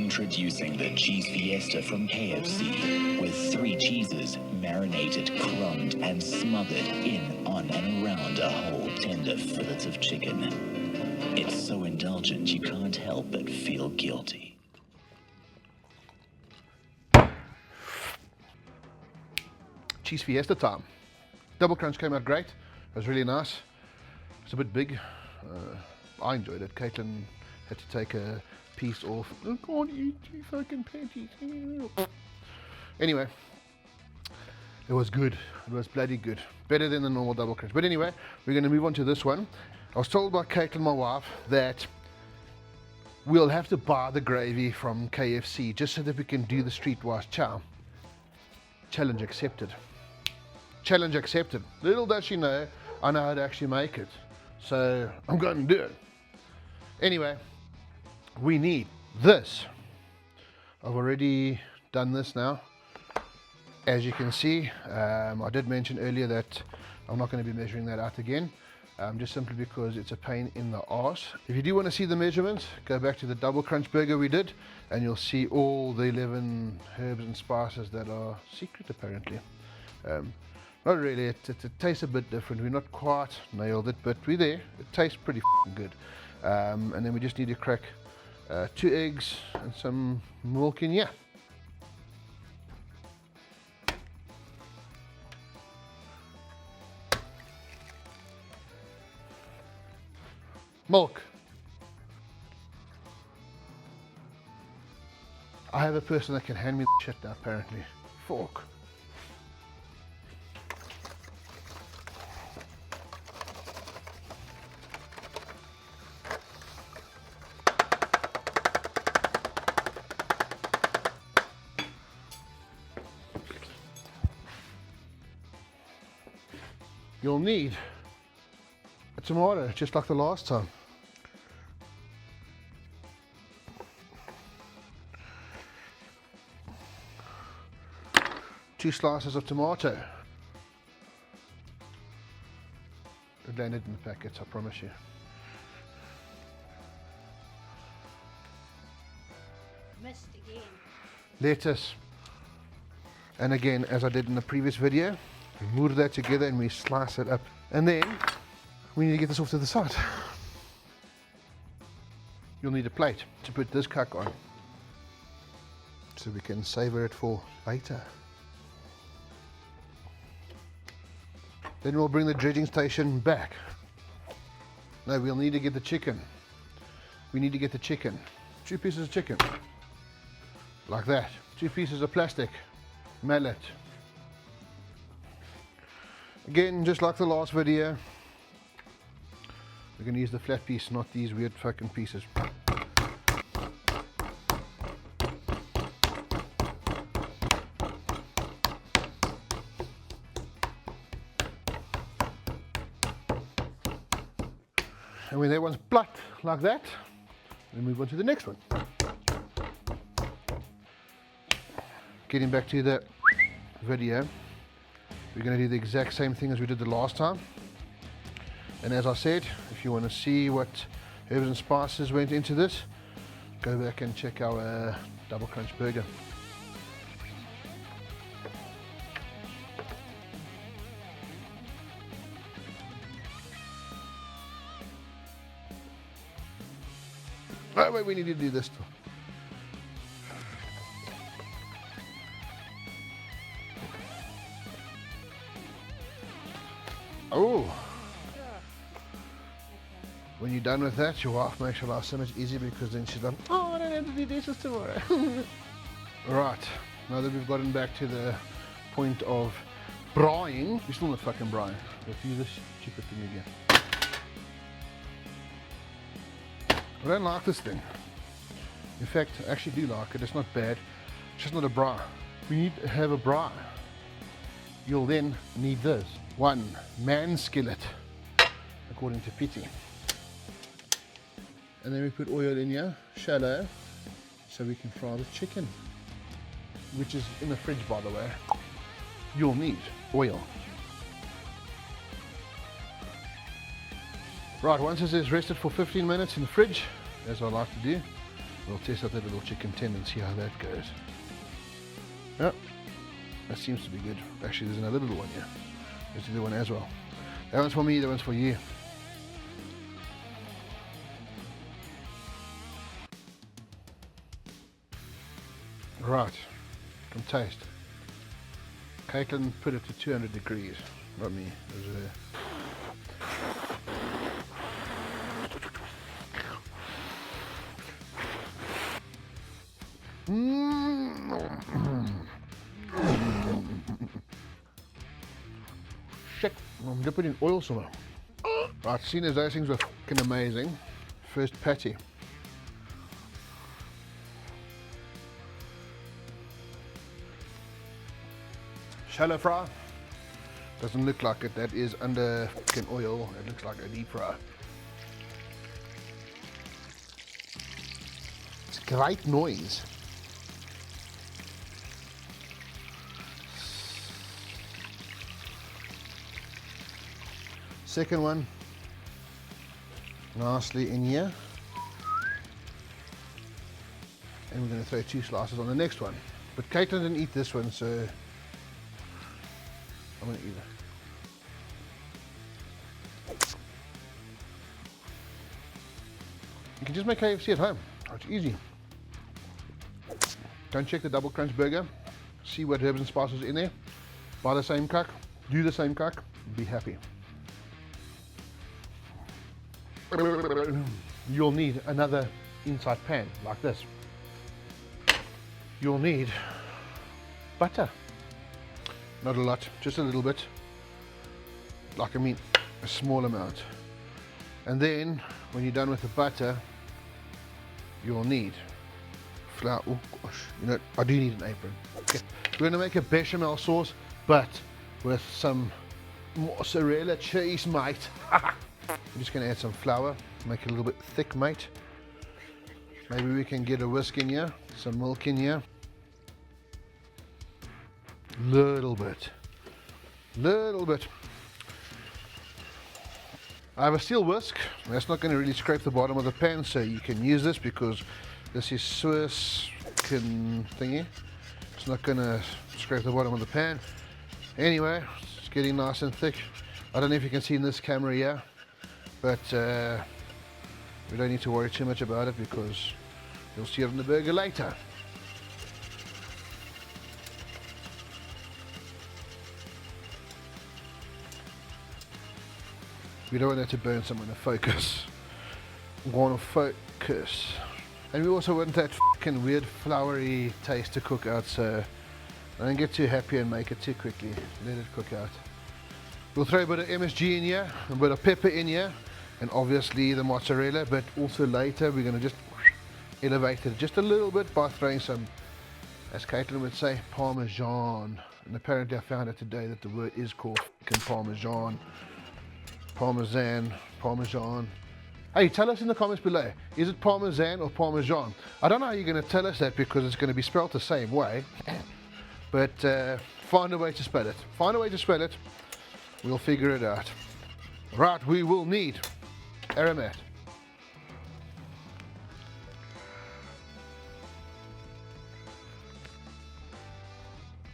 Introducing the Cheese Fiesta from KFC, with 3 cheeses marinated, crumbed, and smothered in, on, and around a whole tender fillets of chicken. It's so indulgent you can't help but feel guilty. Cheese Fiesta time. Double crunch came out great. It was really nice. It's a bit big. I enjoyed it. Caitlin had to take a piece off. I can't eat 2 fucking patties. Anyway, it was good. It was bloody good. Better than the normal double crunch. But anyway, we're going to move on to this one. I was told by Caitlin, my wife, that we'll have to buy the gravy from KFC just so that we can do the streetwise chow. Challenge accepted. Challenge accepted. Little does she know, I know how to actually make it. So I'm going to do it. Anyway, we need this. I've already done this now. As you can see, I did mention earlier that I'm not going to be measuring that out again, just simply because it's a pain in the arse. If you do want to see the measurements, go back to the double crunch burger we did, and you'll see all the 11 herbs and spices that are secret apparently. Not really, it tastes a bit different. We're not quite nailed it, but we're there. It tastes pretty good. And then we just need to crack 2 eggs and some milk in here. Milk. I have a person that can hand me the shit now apparently. Fork. You'll need a tomato, just like the last time. Two slices of tomato. It landed in the packets, I promise you. Missed again. Lettuce. And again, as I did in the previous video, we moor that together and we slice it up. And then we need to get this off to the side. You'll need a plate to put this cuck on, so we can savor it for later. Then we'll bring the dredging station back. No, we'll need to get the chicken. We need to get the chicken. 2 pieces of chicken. Like that. 2 pieces of plastic. Mallet. Again, just like the last video, we're going to use the flat piece, not these weird fucking pieces. And when that one's plucked like that, we move on to the next one. Getting back to the video, we're going to do the exact same thing as we did the last time. And as I said, if you want to see what herbs and spices went into this, go back and check our double crunch burger. Oh wait, we need to do this too. Oh! When you're done with that, your wife makes your life so much easier, because then she's done, oh, I don't have to do dishes tomorrow. Right, now that we've gotten back to the point of braaiing, we're still not fucking braaiing. Let's use this stupid thing again. I don't like this thing. In fact, I actually do like it. It's not bad. It's just not a braai. We need to have a braai. You'll then need this. 1 man skillet, according to Pity. And then we put oil in here, shallow, so we can fry the chicken, which is in the fridge, by the way. You'll need oil. Right, once this is rested for 15 minutes in the fridge, as I like to do, We'll test out that little chicken tender and see how that goes. Yep, that seems to be good. Actually, there's another little one here. Let's do the one as well. That one's for me, that one's for you. Right, come taste. Caitlin put it to 200 degrees, not me. It was Shit, I'm dipping in oil somewhere. Right, seeing as those things were fucking amazing. First patty. Shallow fry. Doesn't look like it, that is under fucking oil. It looks like a deep fry. It's a great noise. Second one, nicely in here. And we're going to throw 2 slices on the next one. But Caitlin didn't eat this one, so I'm going to eat it. You can just make KFC at home. Oh, it's easy. Go and check the Double Crunch burger. See what herbs and spices in there. Buy the same cook. Do the same cook. Be happy. You'll need another inside pan like this. You'll need butter. Not a lot, just a little bit. Like I mean, a small amount. And then, when you're done with the butter, you'll need flour. Oh gosh, you know, I do need an apron. Okay. We're going to make a bechamel sauce, but with some mozzarella cheese, mate. I'm just going to add some flour, make it a little bit thick, mate. Maybe we can get a whisk in here, some milk in here. Little bit. I have a steel whisk. That's not going to really scrape the bottom of the pan, so you can use this because this is Swiss thingy. It's not going to scrape the bottom of the pan. Anyway, it's getting nice and thick. I don't know if you can see in this camera here, but we don't need to worry too much about it because you'll see it on the burger later. We don't want that to burn someone to focus. We want to focus. And we also want that fucking weird floury taste to cook out, so don't get too happy and make it too quickly. Let it cook out. We'll throw a bit of MSG in here, a bit of pepper in here, and obviously the mozzarella, but also later we're going to just elevate it just a little bit by throwing some, as Caitlin would say, parmesan. And apparently I found out today that the word is called fucking parmesan. Parmesan. Hey, tell us in the comments below, is it parmesan or parmesan? I don't know how you're going to tell us that because it's going to be spelled the same way, but find a way to spell it. We'll figure it out. Right, we will need aromat.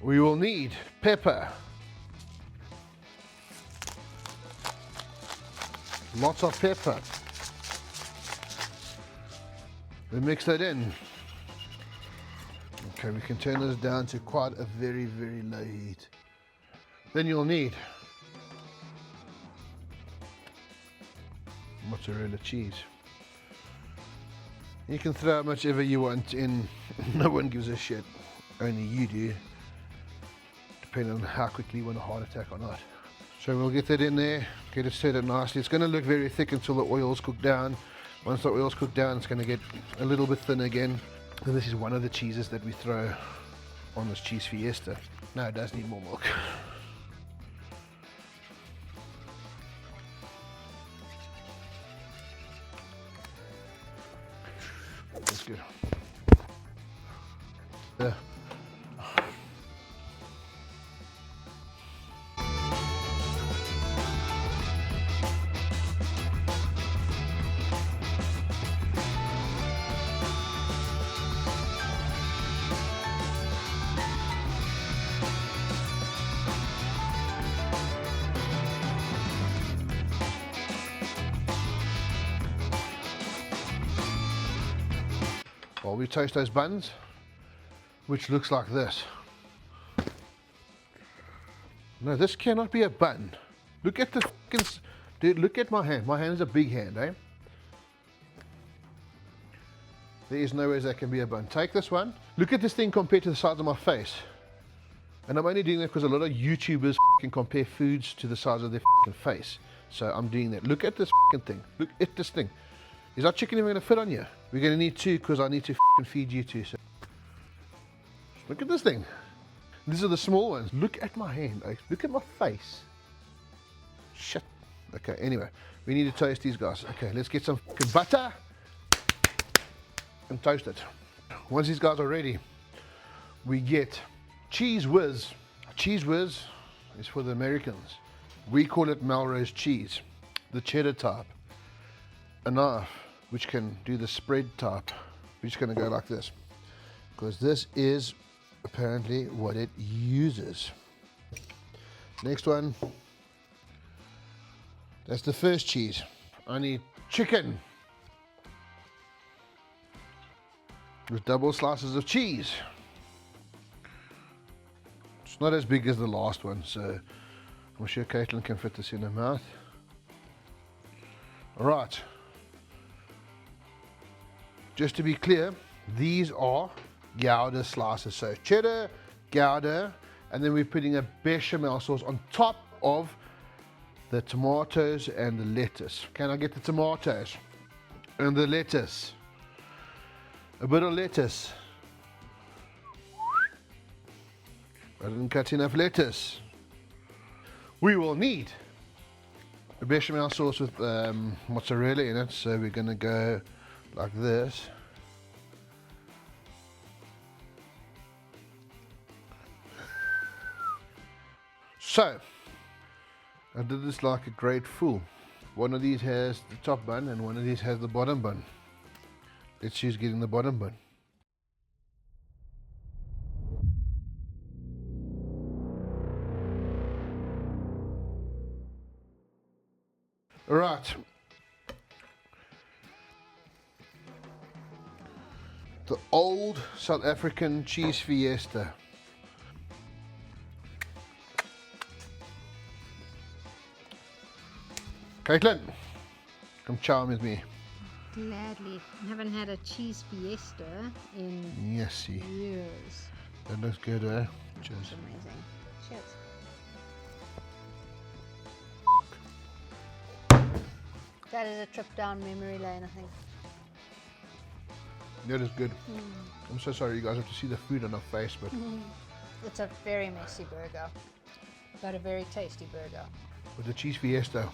We will need pepper. Lots of pepper. We mix that in. Okay, we can turn this down to quite a very, very low heat. Then you'll need mozzarella cheese. You can throw how much ever you want in. No one gives a shit. Only you do. Depending on how quickly you want a heart attack or not. So we'll get that in there, get it set up nicely. It's going to look very thick until the oil's cooked down. Once the oil's cooked down, it's going to get a little bit thin again. And this is one of the cheeses that we throw on this cheese fiesta. Now it does need more milk. That's good. Yeah. while we toast those buns, which looks like this. No, this cannot be a bun. Look at the fucking, dude, look at my hand. My hand is a big hand, eh? There is no way that can be a bun. Take this one. Look at this thing compared to the size of my face. And I'm only doing that because a lot of YouTubers can compare foods to the size of their face. So I'm doing that. Look at this thing. Look at this thing. Is our chicken even going to fit on you? We're going to need two because I need to feed you two. So look at this thing. These are the small ones. Look at my hand. Look at my face. Shit. Okay, anyway. We need to toast these guys. Okay, let's get some butter and toast it. Once these guys are ready, we get cheese whiz. Cheese whiz is for the Americans. We call it Melrose cheese, the cheddar type. A knife which can do the spread type. We're just going to go like this because this is apparently what it uses. Next one. That's the first cheese. I need chicken with double slices of cheese. It's not as big as the last one, so I'm sure Caitlin can fit this in her mouth. Alright. Just to be clear, these are Gouda slices. So cheddar, Gouda, and then we're putting a béchamel sauce on top of the tomatoes and the lettuce. Can I get the tomatoes and the lettuce? A bit of lettuce. I didn't cut enough lettuce. We will need a béchamel sauce with mozzarella in it, so we're going to go like this. So, I did this like a great fool. One of these has the top bun and one of these has the bottom bun. Let's choose getting the bottom bun. Right. The old South African cheese fiesta. Caitlin, come chow with me. Gladly. I haven't had a cheese fiesta in Yes, see. years. That looks good, eh? Cheers. It's amazing. Cheers. That is a trip down memory lane, I think. That is good. I'm so sorry you guys have to see the food on our face, but It's a very messy burger, but a very tasty burger. with the cheese fiesta.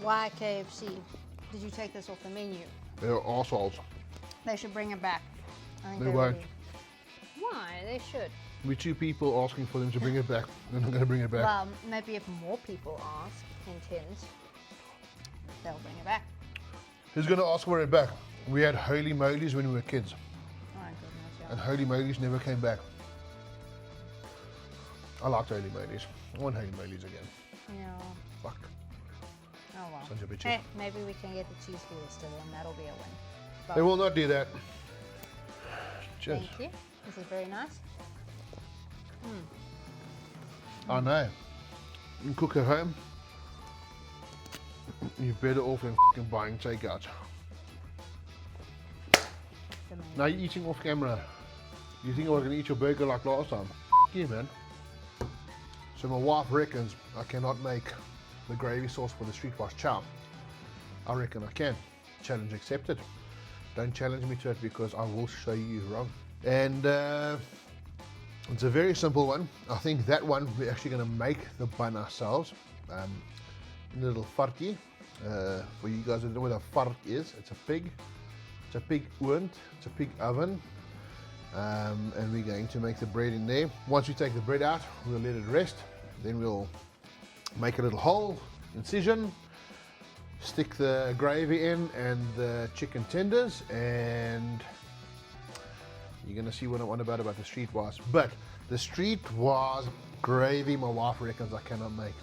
Why KFC? Did you take this off the menu? They're assholes. They should bring it back. I think They won't. really- Why? They should. We're two people asking for them to bring it back. They're not going to bring it back. Well, maybe if more people ask, intend, they'll bring it back. Who's going to ask for it back? We had holy molies when we were kids, Oh my goodness, yeah. and holy molies never came back. I liked holy molies. I want holy molies again. Yeah. Fuck. Oh well. Such a bitch. Hey, maybe we can get the cheese fiesta then. That'll be a win. But They will not do that. Cheers. thank you. This is very nice. I know. You can cook at home. You're better off than f***ing buying takeout. It's amazing. Now you're eating off camera. You think I was going to eat your burger like last time? Yeah, man. So my wife reckons I cannot make the gravy sauce for the street wash chow. I reckon I can. Challenge accepted. Don't challenge me to it because I will show you wrong. And it's a very simple one. I think that one we're actually going to make the bun ourselves. In a little varkie. For you guys who don't know what a vark is, it's a pig. It's a pig oond. It's a pig oven. And we're going to make the bread in there. Once we take the bread out, we'll let it rest. Then we'll make a little hole, incision, stick the gravy in and the chicken tenders, and you're gonna see what I'm on about the streetwise. But the streetwise gravy, my wife reckons I cannot make.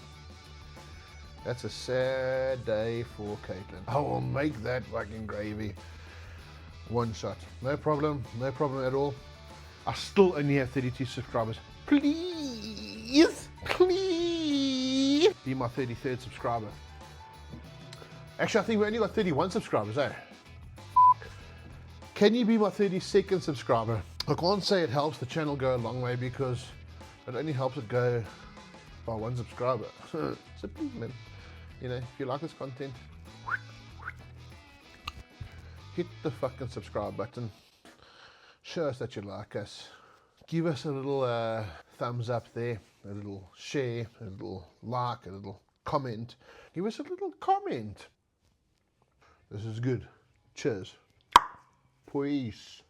That's a sad day for Caitlin. I will make that fucking gravy. One shot. No problem at all. I still only have 32 subscribers. Please, please be my 33rd subscriber. Actually, I think we only got 31 subscribers, eh? Can you be my 32nd subscriber? I can't say it helps the channel go a long way because it only helps it go by 1 subscriber. So please, man, you know, if you like this content, hit the fucking subscribe button. Show us that you like us. Give us a little thumbs up there, a little share, a little like, a little comment. Give us a little comment. This is good. Cheers. Peace.